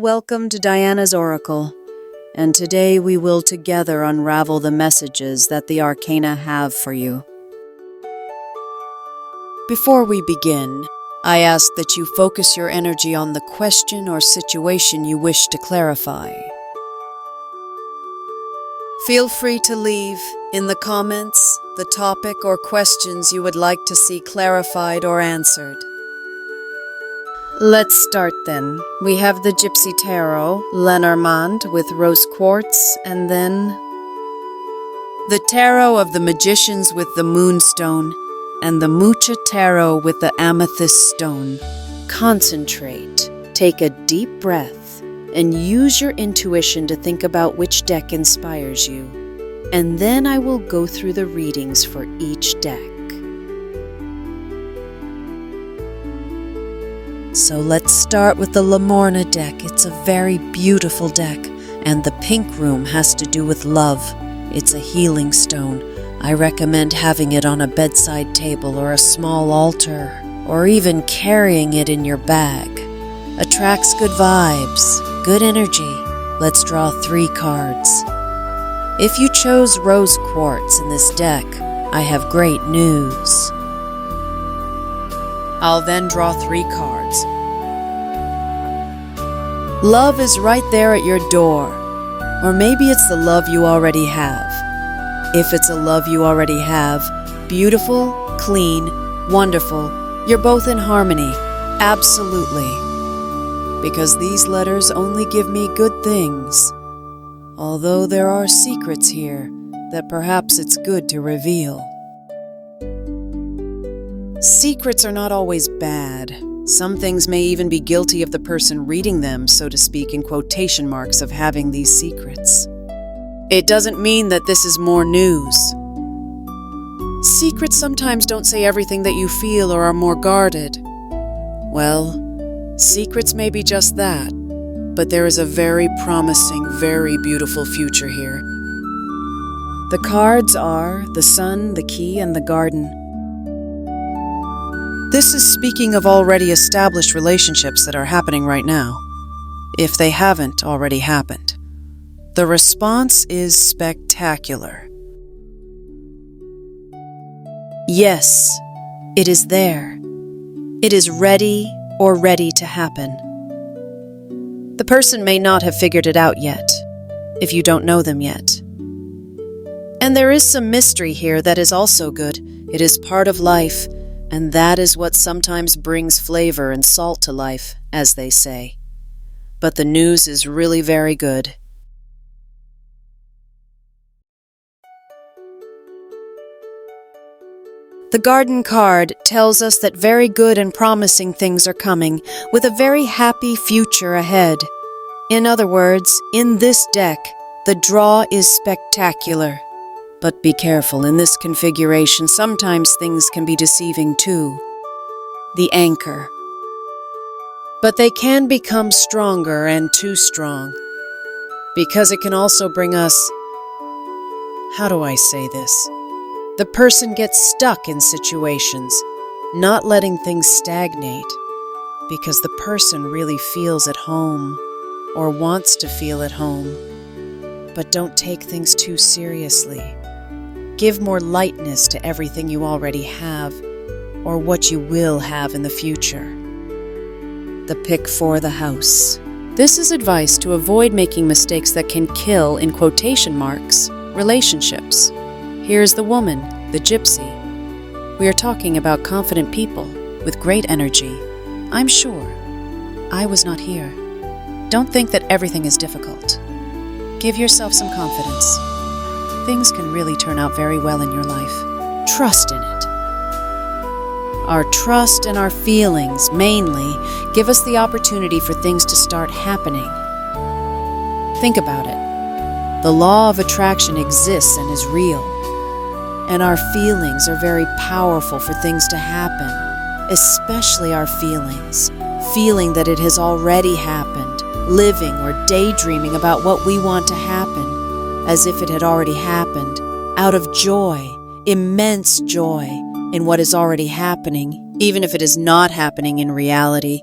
welcome to Diana's Oracle, and today we will together unravel the messages that the Arcana have for you. Before we begin, I ask that you focus your energy on the question or situation you wish to clarify. Feel free to leave in the comments the topic or questions you would like to see clarified or answered. Let's start then. We have the Gypsy Tarot, Lenormand with Rose Quartz, and then the Tarot of the Magicians with the Moonstone, and the Mucha Tarot with the Amethyst stone. Concentrate, take a deep breath, and use your intuition to think about which deck inspires you. And then I will go through the readings for each deck. So let's start with the Lenormand deck. It's a very beautiful deck, and the pink room has to do with love. It's a healing stone. I recommend having it on a bedside table or a small altar, or even carrying it in your bag. Attracts good vibes, good energy. Let's draw 3 cards. If you chose Rose Quartz in this deck, I have great news. I'll then draw 3 cards. Love is right there at your door, or maybe it's the love you already have. If it's a love you already have, beautiful, clean, wonderful, you're both in harmony, absolutely. Because these letters only give me good things, although there are secrets here that perhaps it's good to reveal. Secrets are not always bad. Some things may even be guilty of the person reading them, so to speak, in quotation marks, of having these secrets. It doesn't mean that this is more news. Secrets sometimes don't say everything that you feel or are more guarded. Well, secrets may be just that, but there is a very promising, very beautiful future here. The cards are the Sun, the Key, and the Garden. This is speaking of already established relationships that are happening right now, if they haven't already happened. The response is spectacular. Yes, it is there. It is ready or ready to happen. The person may not have figured it out yet, if you don't know them yet. And there is some mystery here that is also good. It is part of life, and that is what sometimes brings flavor and salt to life, as they say. But the news is really very good. The Garden card tells us that very good and promising things are coming, with a very happy future ahead. In other words, in this deck, the draw is spectacular. But be careful, in this configuration, sometimes things can be deceiving too. The Anchor. But they can become stronger and too strong, because it can also bring us, how do I say this? The person gets stuck in situations, not letting things stagnate, because the person really feels at home, or wants to feel at home. But don't take things too seriously. Give more lightness to everything you already have, or what you will have in the future. The pick for the house. This is advice to avoid making mistakes that can kill, in quotation marks, relationships. Here's the woman, the gypsy. We are talking about confident people with great energy. I'm sure. I was not here. Don't think that everything is difficult. Give yourself some confidence. Things can really turn out very well in your life. Trust in it. Our trust and our feelings, mainly, give us the opportunity for things to start happening. Think about it. The law of attraction exists and is real. And our feelings are very powerful for things to happen, especially our feelings. Feeling that it has already happened, living or daydreaming about what we want to happen, as if it had already happened, out of joy, immense joy in what is already happening, even if it is not happening in reality,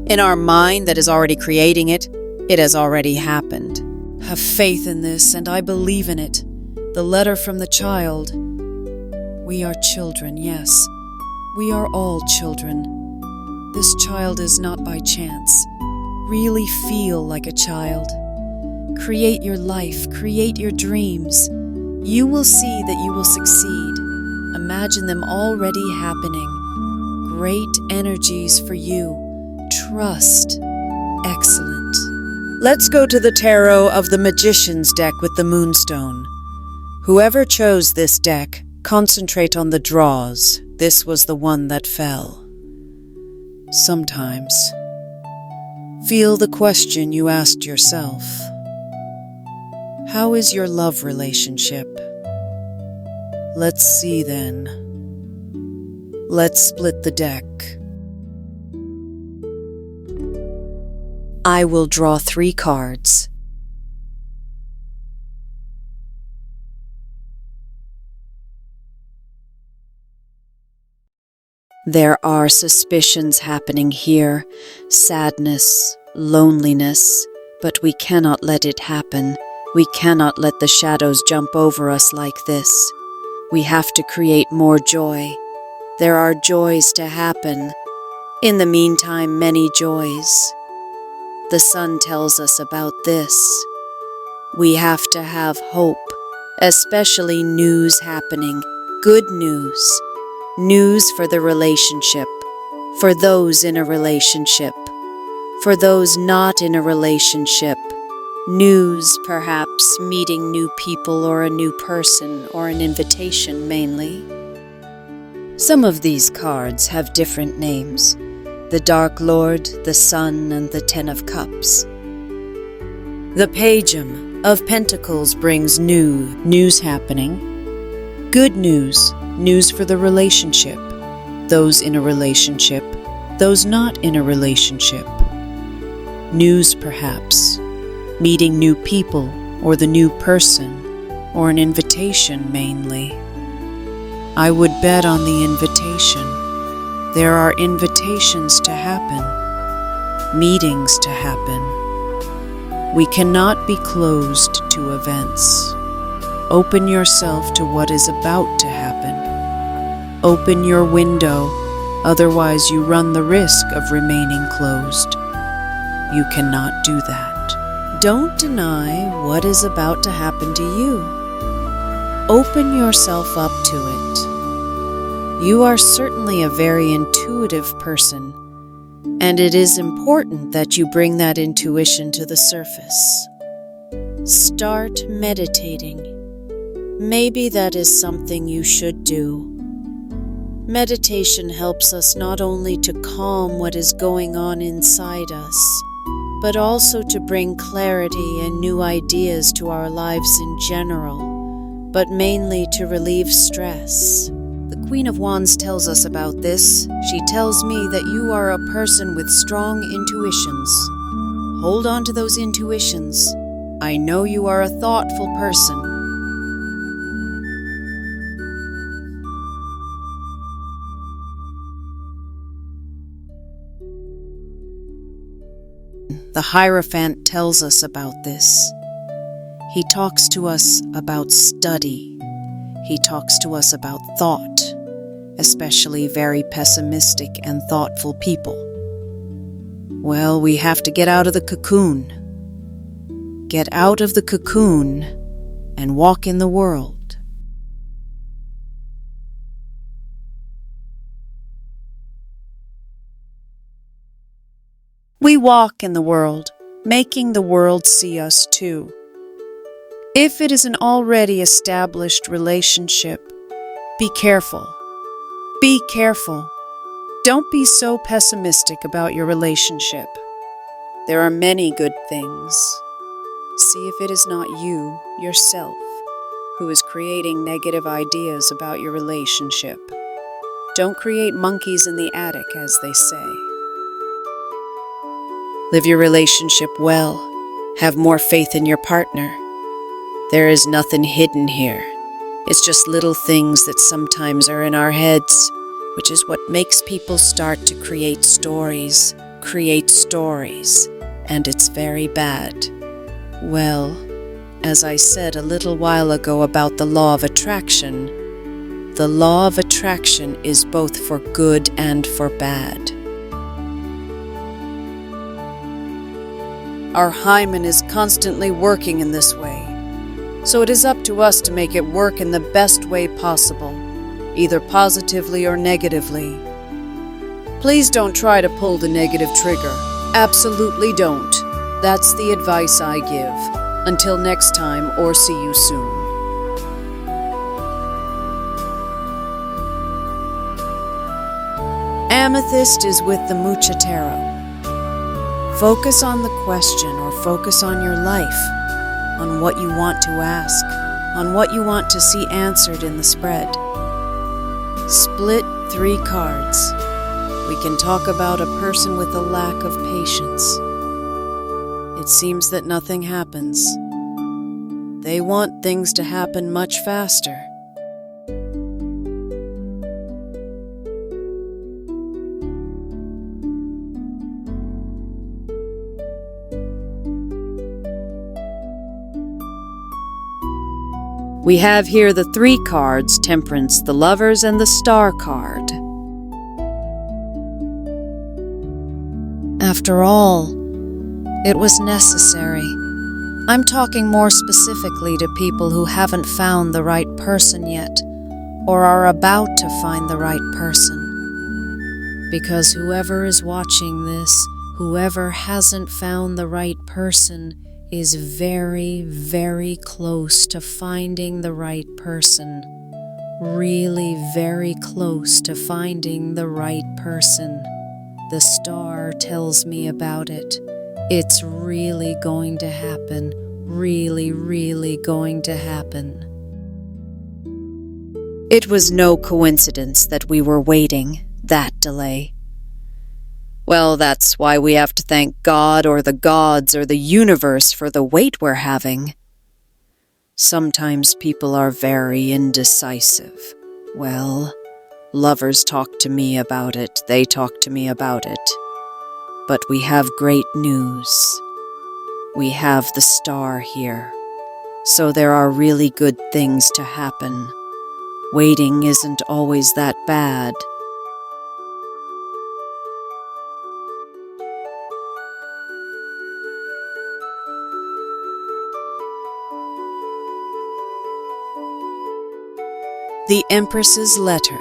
in our mind that is already creating it, It has already happened. Have faith in this, and I believe in it. The letter from the child. We are children, yes. We are all children. This child is not by chance. Really feel like a child. Create your life, create your dreams. You will see that you will succeed. Imagine them already happening. Great energies for you. Trust. Excellent. Let's go to the tarot of the Magician's deck with the Moonstone. Whoever chose this deck, concentrate on the draws. This was the one that fell. Sometimes. Feel the question you asked yourself. How is your love relationship? Let's see then. Let's split the deck. I will draw 3 cards. There are suspicions happening here, sadness, loneliness, but we cannot let it happen. We cannot let the shadows jump over us like this. We have to create more joy. There are joys to happen. In the meantime, many joys. The sun tells us about this. We have to have hope, especially news happening, good news. News for the relationship, for those in a relationship, for those not in a relationship. News, perhaps, meeting new people or a new person or an invitation mainly. Some of these cards have different names. The Dark Lord, the Sun, and the Ten of Cups. The Page of Pentacles brings news happening. Good news, news for the relationship. Those in a relationship, those not in a relationship. News perhaps, meeting new people or the new person, or an invitation mainly. I would bet on the invitation. There are invitations to happen, meetings to happen. We cannot be closed to events. Open yourself to what is about to happen. Open your window, otherwise you run the risk of remaining closed. You cannot do that. Don't deny what is about to happen to you. Open yourself up to it. You are certainly a very intuitive person, and it is important that you bring that intuition to the surface. Start meditating. Maybe that is something you should do. Meditation helps us not only to calm what is going on inside us, but also to bring clarity and new ideas to our lives in general, but mainly to relieve stress. The Queen of Wands tells us about this. She tells me that you are a person with strong intuitions. Hold on to those intuitions. I know you are a thoughtful person. The Hierophant tells us about this. He talks to us about study. He talks to us about thought, especially very pessimistic and thoughtful people. Well, we have to get out of the cocoon. Get out of the cocoon and walk in the world. We walk in the world, making the world see us too. If it is an already established relationship, be careful. Be careful. Don't be so pessimistic about your relationship. There are many good things. See if it is not you, yourself, who is creating negative ideas about your relationship. Don't create monkeys in the attic, as they say. Live your relationship well. Have more faith in your partner. There is nothing hidden here. It's just little things that sometimes are in our heads, which is what makes people start to create stories. and it's very bad. Well, as I said a little while ago about the law of attraction, the law of attraction is both for good and for bad. Our hymen is constantly working in this way, so it is up to us to make it work in the best way possible, either positively or negatively. Please don't try to pull the negative trigger. Absolutely don't. That's the advice I give. Until next time, or see you soon. Amethyst is with the Mucha tarot. Focus on the question or focus on your life, on what you want to ask, on what you want to see answered in the spread. Split 3 cards. We can talk about a person with a lack of patience. It seems that nothing happens. They want things to happen much faster. We have here the 3 cards, Temperance, the Lovers, and the Star card. After all, it was necessary. I'm talking more specifically to people who haven't found the right person yet, or are about to find the right person. Because whoever is watching this, whoever hasn't found the right person, is very, very close to finding the right person. Really very close to finding the right person. The star tells me about it. It's really going to happen. Really, really going to happen. It was no coincidence that we were waiting that delay. Well, that's why we have to thank God or the gods or the universe for the wait we're having. Sometimes people are very indecisive. Well, lovers talk to me about it, they talk to me about it. But we have great news. We have the star here. So there are really good things to happen. Waiting isn't always that bad. The Empress's Letter.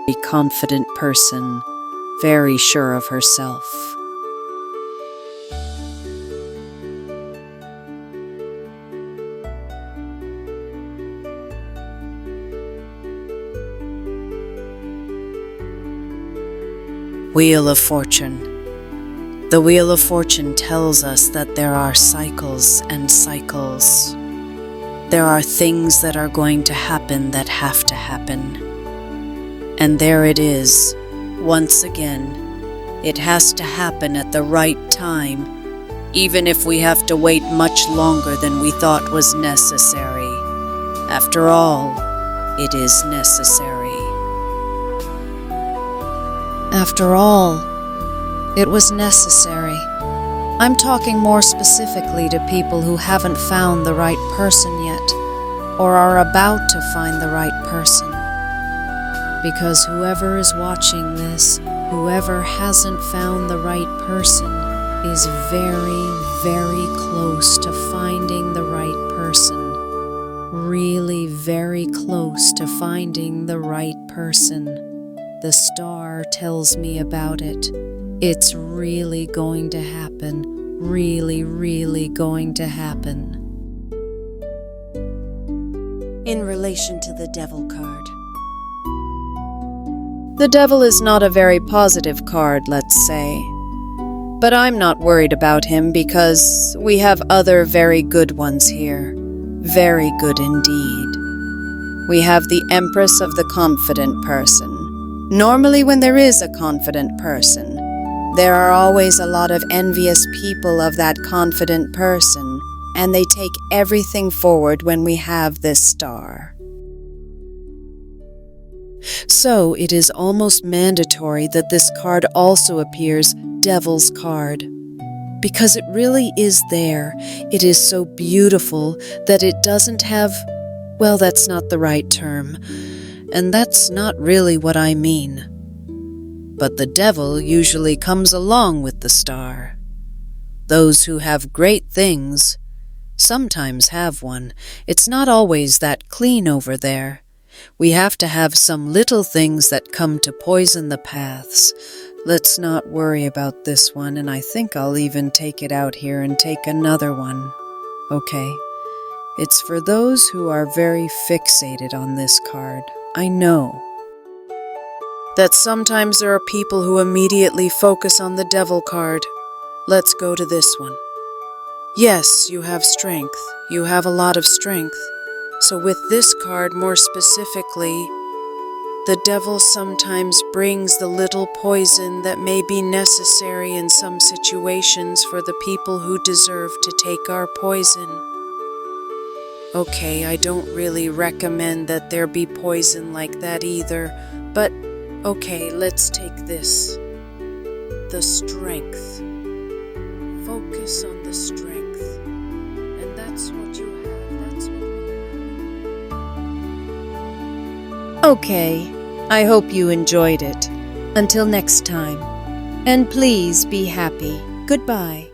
A confident person, very sure of herself. Wheel of Fortune. The Wheel of Fortune tells us that there are cycles and cycles. There are things that are going to happen that have to happen. And there it is, once again. It has to happen at the right time, even if we have to wait much longer than we thought was necessary. After all, it is necessary. After all, it was necessary. I'm talking more specifically to people who haven't found the right person yet, or are about to find the right person. Because whoever is watching this, whoever hasn't found the right person, is very, very close to finding the right person. Really very close to finding the right person. The star tells me about it. It's really going to happen. Really, really going to happen. In relation to the Devil card. The Devil is not a very positive card, let's say. But I'm not worried about him because we have other very good ones here. Very good indeed. We have the Empress of the confident person. Normally when there is a confident person, there are always a lot of envious people of that confident person, and they take everything forward when we have this star. So it is almost mandatory that this card also appears Devil's card. Because it really is there. It is so beautiful that it doesn't have, well, that's not the right term. And that's not really what I mean. But the devil usually comes along with the star. Those who have great things sometimes have one. It's not always that clean over there. We have to have some little things that come to poison the paths. Let's not worry about this one, and I think I'll even take it out here and take another one. Okay. It's for those who are very fixated on this card. I know that sometimes there are people who immediately focus on the devil card. Let's go to this one. Yes, you have strength. You have a lot of strength. So with this card more specifically, the devil sometimes brings the little poison that may be necessary in some situations for the people who deserve to take our poison. Okay, I don't really recommend that there be poison like that either, but okay, let's take this. The strength. Focus on the strength. And that's what you have, that's what we have. Okay, I hope you enjoyed it. Until next time. And please be happy. Goodbye.